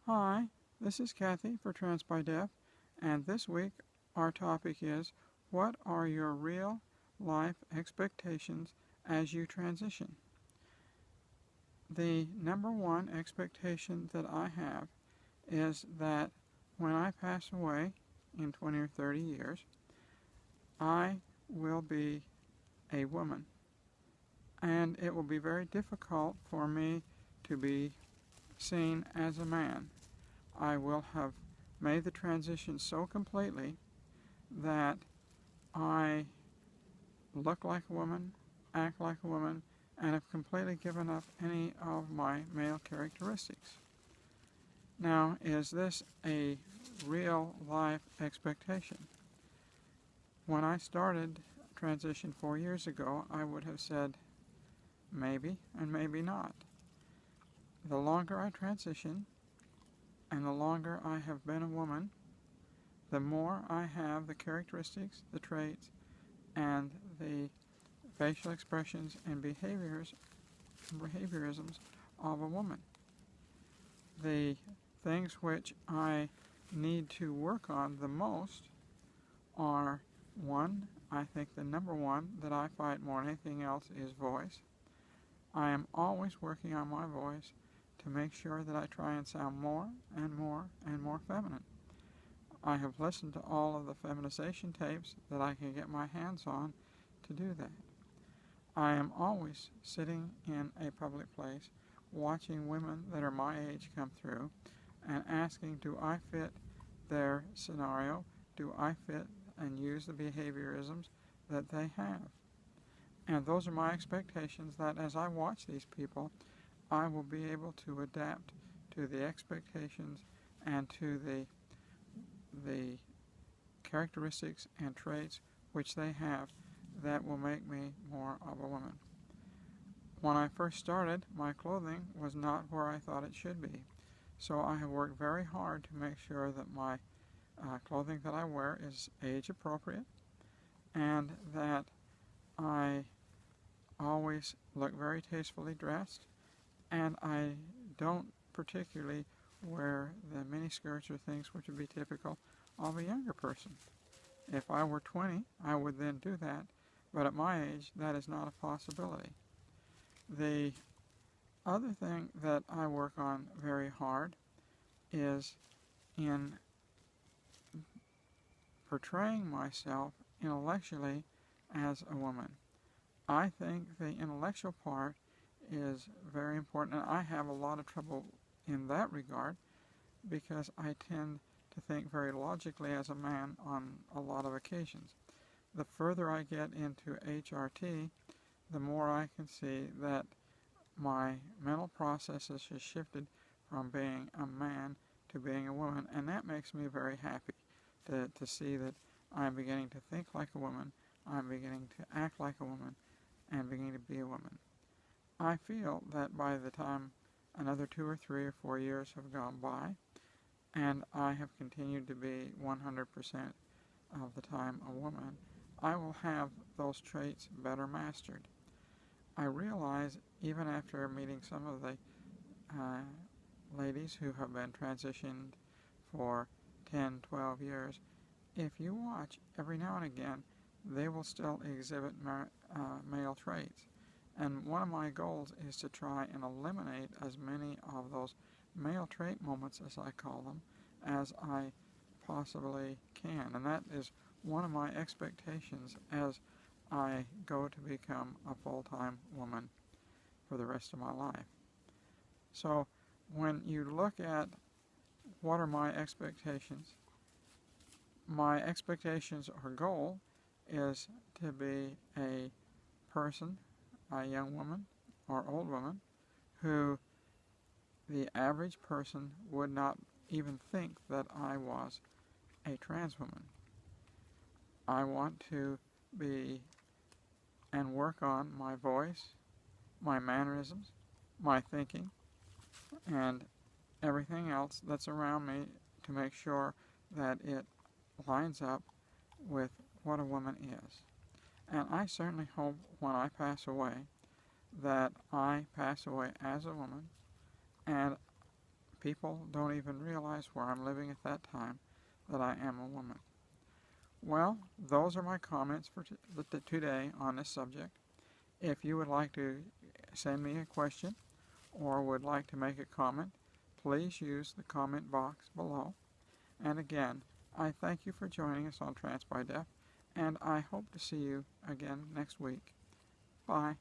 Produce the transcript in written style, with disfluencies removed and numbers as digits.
Hi, this is Cathy for Trans by Deaf, and this week our topic is, what are your real life expectations as you transition? The number one expectation that I have is that when I pass away in 20 or 30 years, I will be a woman, and it will be very difficult for me to be seen as a man. I will have made the transition so completely that I look like a woman, act like a woman, and have completely given up any of my male characteristics. Now, is this a real life expectation? When I started transition 4 years ago, I would have said maybe and maybe not. The longer I transition, and the longer I have been a woman, the more I have the characteristics, the traits, and the facial expressions and behaviorisms of a woman. The things which I need to work on the most are, one, I think the number one that I fight more than anything else is voice. I am always working on my voice to make sure that I try and sound more and more and more feminine. I have listened to all of the feminization tapes that I can get my hands on to do that. I am always sitting in a public place watching women that are my age come through and asking, do I fit their scenario? Do I fit and use the behaviorisms that they have? And those are my expectations, that as I watch these people, I will be able to adapt to the expectations and to the characteristics and traits which they have that will make me more of a woman. When I first started, my clothing was not where I thought it should be. So I have worked very hard to make sure that my clothing that I wear is age appropriate, and that I always look very tastefully dressed, and I don't particularly wear the mini skirts or things which would be typical of a younger person. If I were 20, I would then do that, but at my age, that is not a possibility. The other thing that I work on very hard is in portraying myself intellectually as a woman. I think the intellectual part is very important, and I have a lot of trouble in that regard because I tend to think very logically as a man on a lot of occasions. The further I get into HRT, the more I can see that my mental processes have shifted from being a man to being a woman, and that makes me very happy to see that I'm beginning to think like a woman, I'm beginning to act like a woman, and beginning to be a woman. I feel that by the time another 2 or 3 or 4 years have gone by, and I have continued to be 100% of the time a woman, I will have those traits better mastered. I realize, even after meeting some of the ladies who have been transitioned for 10, 12 years, if you watch, every now and again, they will still exhibit male traits. And one of my goals is to try and eliminate as many of those male trait moments, as I call them, as I possibly can. And that is one of my expectations as I go to become a full-time woman for the rest of my life. So when you look at what are my expectations or goal is to be a person, a young woman or old woman, who the average person would not even think that I was a trans woman. I want to be and work on my voice, my mannerisms, my thinking, and everything else that's around me to make sure that it lines up with what a woman is. And I certainly hope when I pass away that I pass away as a woman, and people don't even realize where I'm living at that time that I am a woman. Well, those are my comments for today on this subject. If you would like to send me a question or would like to make a comment, please use the comment box below. And again, I thank you for joining us on Trans by Deaf, and I hope to see you again next week. Bye.